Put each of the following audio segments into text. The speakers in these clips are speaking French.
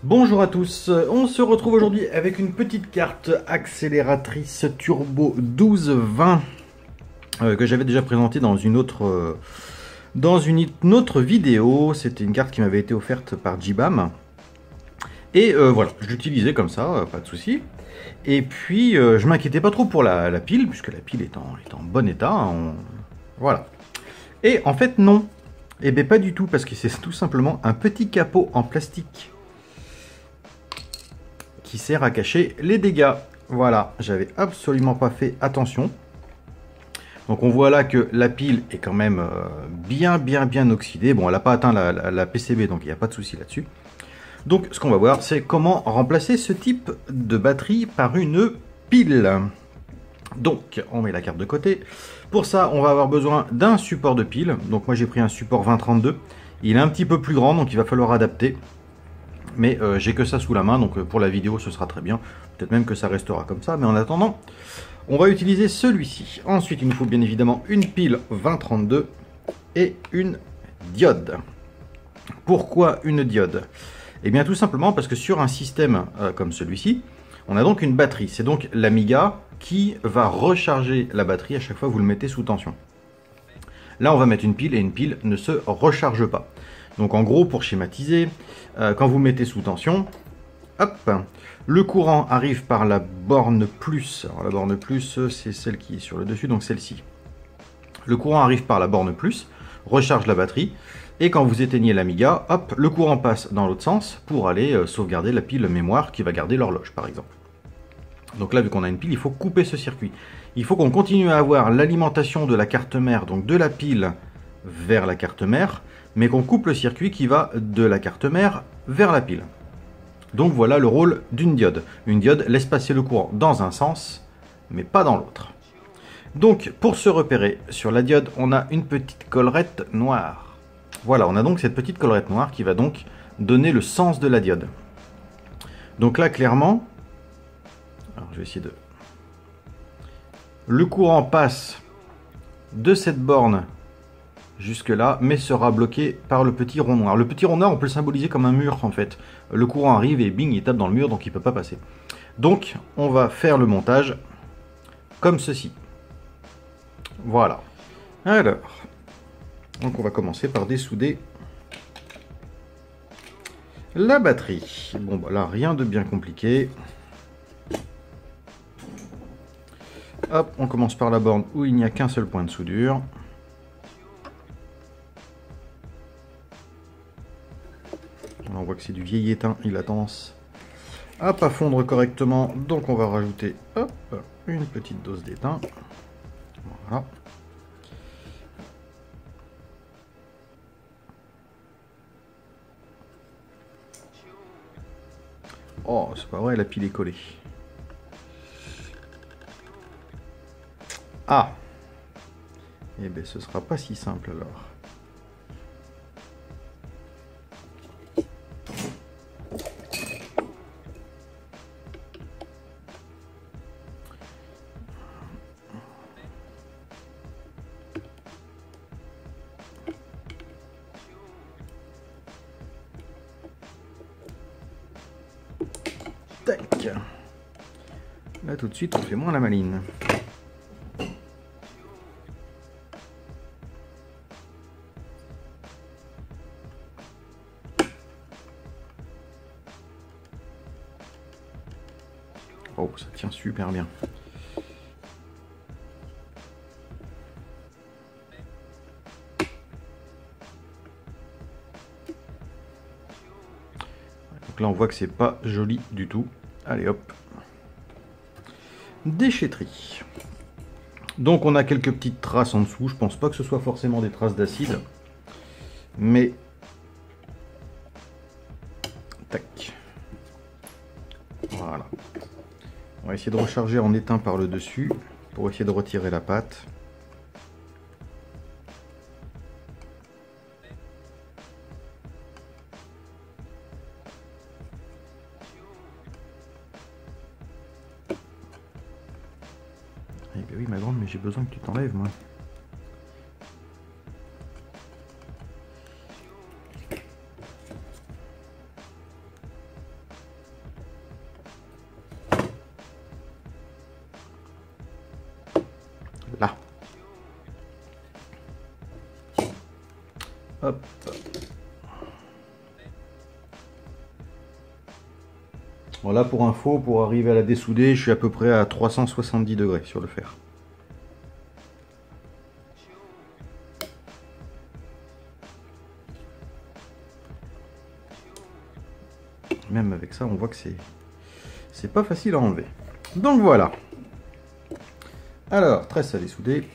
Bonjour à tous, on se retrouve aujourd'hui avec une petite carte accélératrice Turbo 1220 que j'avais déjà présentée dans une autre vidéo. C'était une carte qui m'avait été offerte par Jibam. Et voilà, je l'utilisais comme ça, pas de souci. Et puis je m'inquiétais pas trop pour la pile, puisque la pile est en bon état. Voilà. Et en fait non, et bien pas du tout, parce que c'est tout simplement un petit capot en plastique qui sert à cacher les dégâts. Voilà, j'avais absolument pas fait attention. Donc on voit là que la pile est quand même bien oxydée. Bon, elle n'a pas atteint la PCB, donc il n'y a pas de souci là-dessus. Donc ce qu'on va voir, c'est comment remplacer ce type de batterie par une pile. Donc on met la carte de côté. Pour ça, on va avoir besoin d'un support de pile. Donc moi j'ai pris un support 2032. Il est un petit peu plus grand, donc il va falloir adapter. Mais j'ai que ça sous la main, donc pour la vidéo ce sera très bien. Peut-être même que ça restera comme ça, mais en attendant, on va utiliser celui-ci. Ensuite, il nous faut bien évidemment une pile 2032 et une diode. Pourquoi une diode? Eh bien tout simplement parce que sur un système comme celui-ci, on a donc une batterie. C'est donc l'Amiga qui va recharger la batterie à chaque fois que vous le mettez sous tension. Là, on va mettre une pile et une pile ne se recharge pas. Donc en gros, pour schématiser, quand vous mettez sous tension, hop, le courant arrive par la borne plus. Alors la borne plus, c'est celle qui est sur le dessus, donc celle-ci. Le courant arrive par la borne plus, recharge la batterie, et quand vous éteignez l'Amiga, hop, le courant passe dans l'autre sens pour aller sauvegarder la pile mémoire qui va garder l'horloge, par exemple. Donc là, vu qu'on a une pile, il faut couper ce circuit. Il faut qu'on continue à avoir l'alimentation de la carte mère, donc de la pile vers la carte mère, mais qu'on coupe le circuit qui va de la carte mère vers la pile. Donc voilà le rôle d'une diode. Une diode laisse passer le courant dans un sens, mais pas dans l'autre. Donc pour se repérer sur la diode, on a une petite collerette noire. Voilà, on a donc cette petite collerette noire qui va donc donner le sens de la diode. Donc là, clairement, alors je vais essayer de... Le courant passe de cette borne jusque là, mais sera bloqué par le petit rond noir. Le petit rond noir, on peut le symboliser comme un mur en fait. Le courant arrive et bing, il tape dans le mur, donc il ne peut pas passer. Donc, on va faire le montage comme ceci. Voilà. Alors, donc on va commencer par dessouder la batterie. Bon, bah là, rien de bien compliqué. Hop, on commence par la borne où il n'y a qu'un seul point de soudure. On voit que c'est du vieil étain, il a tendance à pas fondre correctement, donc on va rajouter hop, une petite dose d'étain. Voilà. Oh, c'est pas vrai, la pile est collée. Ah! Eh bien, ce sera pas si simple alors. Tac. Là tout de suite on fait moins la maline. Oh, ça tient super bien. Donc là on voit que c'est pas joli du tout. Allez hop. Déchetterie. Donc on a quelques petites traces en dessous. Je pense pas que ce soit forcément des traces d'acide. Mais... Tac. Voilà. On va essayer de recharger en éteint par le dessus pour essayer de retirer la pâte. Eh bien oui ma grande, mais j'ai besoin que tu t'enlèves moi. Hop. Voilà, pour info, pour arriver à la dessouder, je suis à peu près à 370 degrés sur le fer. Même avec ça, on voit que c'est pas facile à enlever. Donc voilà. Alors, tresse à dessouder.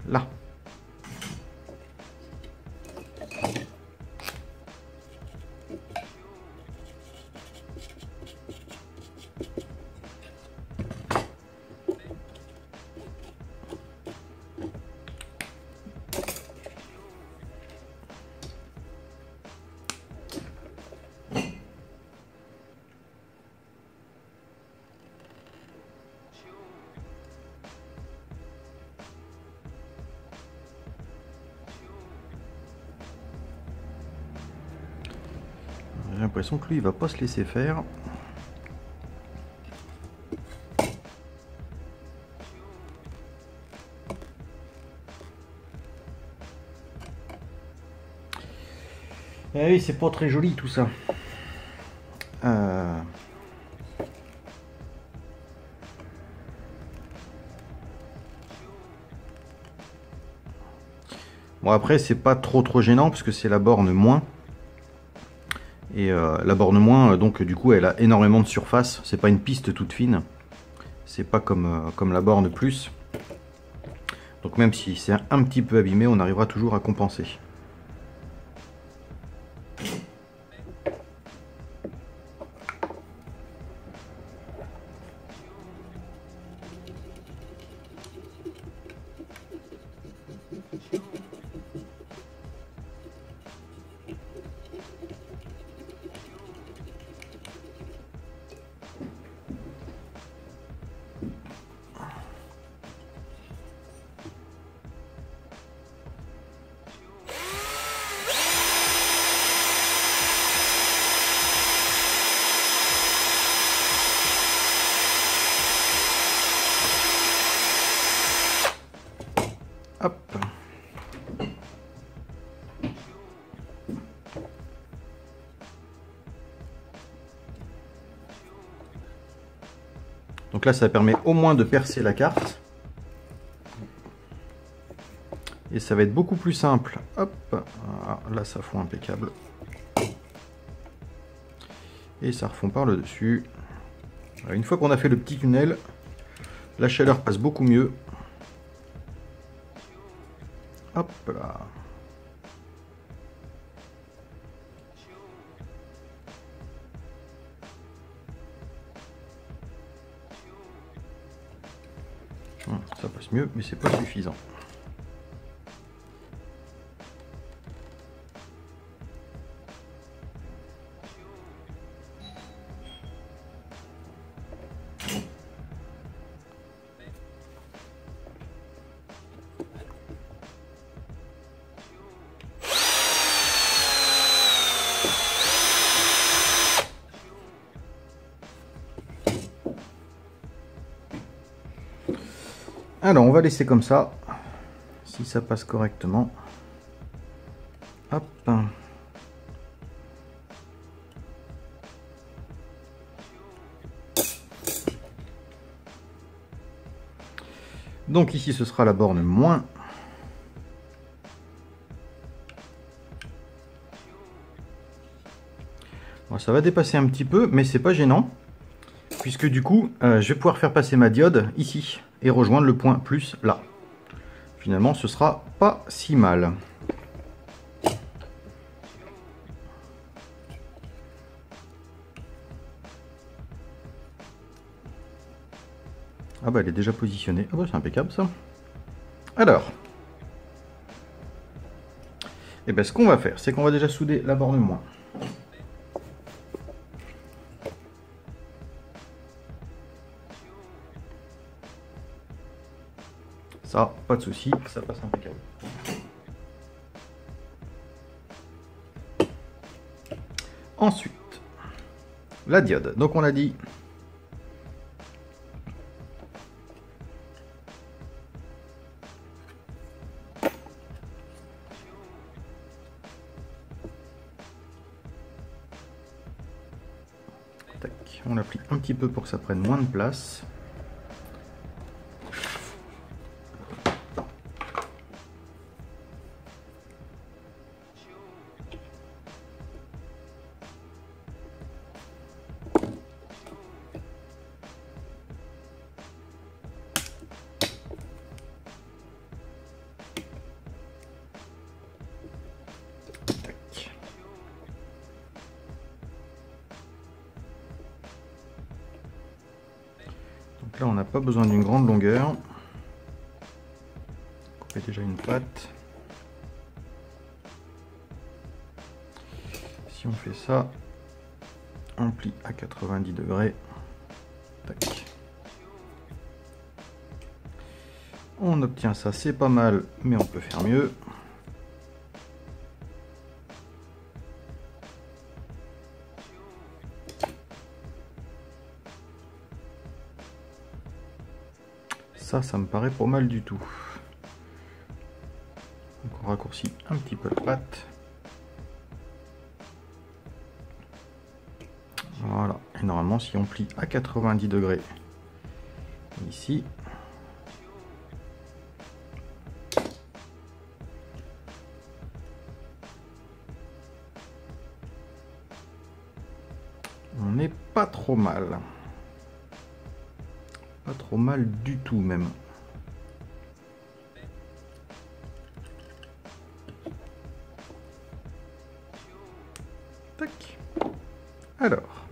Là. J'ai l'impression que lui, il va pas se laisser faire. Eh oui, c'est pas très joli tout ça. Bon, après, c'est pas trop gênant parce que c'est la borne moins. Et la borne moins, donc du coup, elle a énormément de surface. C'est pas une piste toute fine. C'est pas comme la borne plus. Donc même si c'est un petit peu abîmé, on arrivera toujours à compenser. Hop. Donc là, ça permet au moins de percer la carte. Et ça va être beaucoup plus simple. Hop. Voilà, là, ça fond impeccable. Et ça refond par le dessus. Voilà, une fois qu'on a fait le petit tunnel, la chaleur passe beaucoup mieux. Hop là. Ça passe mieux, mais c'est pas suffisant. Alors, on va laisser comme ça, si ça passe correctement. Hop. Donc ici, ce sera la borne moins. Bon, ça va dépasser un petit peu, mais c'est pas gênant, puisque du coup, je vais pouvoir faire passer ma diode ici et rejoindre le point plus là. Finalement, ce sera pas si mal. Ah bah elle est déjà positionnée. Ah bah c'est impeccable ça. Alors, et ben ce qu'on va faire, c'est qu'on va déjà souder la borne moins. Ça, pas de souci, ça passe impeccable. Ensuite, la diode. Donc on a dit tac, on l'applique un petit peu pour que ça prenne moins de place. Là, on n'a pas besoin d'une grande longueur. Couper déjà une patte. Si on fait ça, on plie à 90 degrés. Tac. On obtient ça, c'est pas mal, mais on peut faire mieux. Ça me paraît pas mal du tout. Donc on raccourcit un petit peu la patte. Voilà. Et normalement, si on plie à 90 degrés ici, on n'est pas trop mal. Pas trop mal du tout même. Tac. Alors.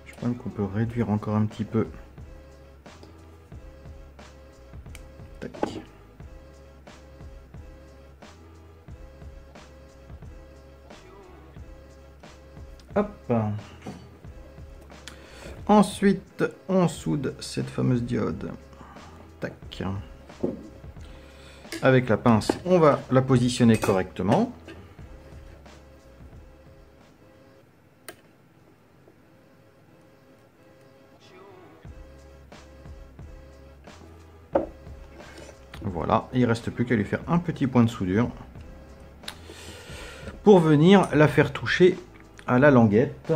Je pense qu'on peut réduire encore un petit peu. Tac. Hop. Ensuite, on soude cette fameuse diode. Tac. Avec la pince, on va la positionner correctement. Voilà, il ne reste plus qu'à lui faire un petit point de soudure pour venir la faire toucher à la languette.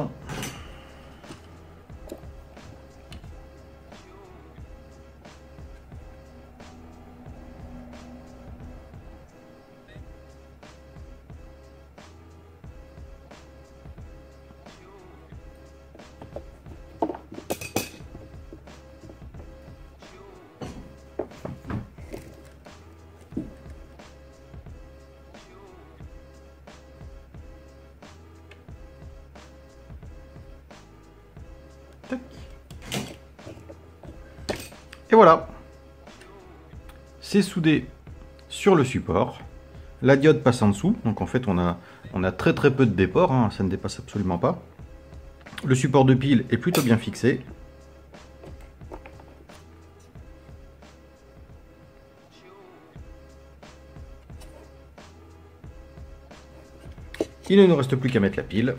Et voilà, c'est soudé sur le support. La diode passe en dessous, donc en fait on a très peu de déport, hein, ça ne dépasse absolument pas. Le support de pile est plutôt bien fixé. Il ne nous reste plus qu'à mettre la pile.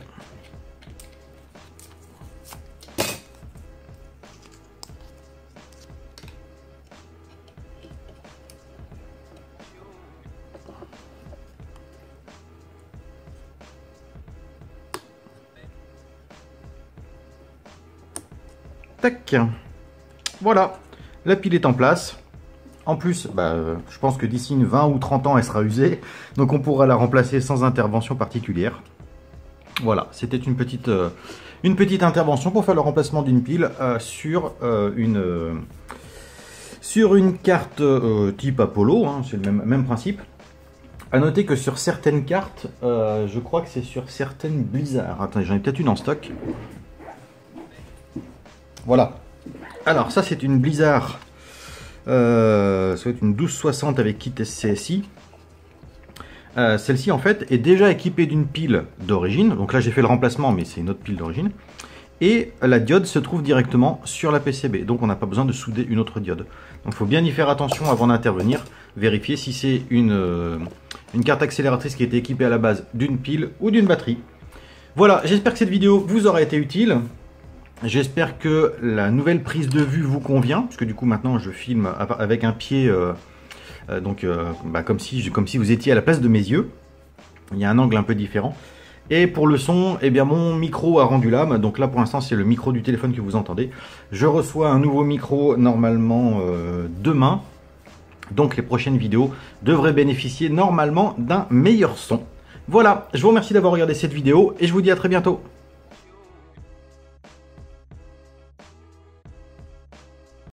Tac. Voilà, la pile est en place. En plus, je pense que d'ici 20 ou 30 ans, elle sera usée. Donc on pourra la remplacer sans intervention particulière. Voilà, c'était une petite intervention pour faire le remplacement d'une pile sur une carte type Apollo. Hein, c'est le même principe. A noter que sur certaines cartes, je crois que c'est sur certaines Blizzard. Attendez, j'en ai peut-être une en stock. Voilà. Alors ça c'est une Blizzard, ça va être une 1260 avec kit SCSI. Celle-ci en fait est déjà équipée d'une pile d'origine. Donc là j'ai fait le remplacement mais c'est une autre pile d'origine. et la diode se trouve directement sur la PCB. Donc on n'a pas besoin de souder une autre diode. Donc il faut bien y faire attention avant d'intervenir, vérifier si c'est une carte accélératrice qui était équipée à la base d'une pile ou d'une batterie. Voilà, j'espère que cette vidéo vous aura été utile. J'espère que la nouvelle prise de vue vous convient, puisque du coup maintenant je filme avec un pied, comme si vous étiez à la place de mes yeux. Il y a un angle un peu différent. Et pour le son, eh bien mon micro a rendu l'âme. Donc là pour l'instant c'est le micro du téléphone que vous entendez. Je reçois un nouveau micro normalement demain. Donc les prochaines vidéos devraient bénéficier normalement d'un meilleur son. Voilà, je vous remercie d'avoir regardé cette vidéo et je vous dis à très bientôt.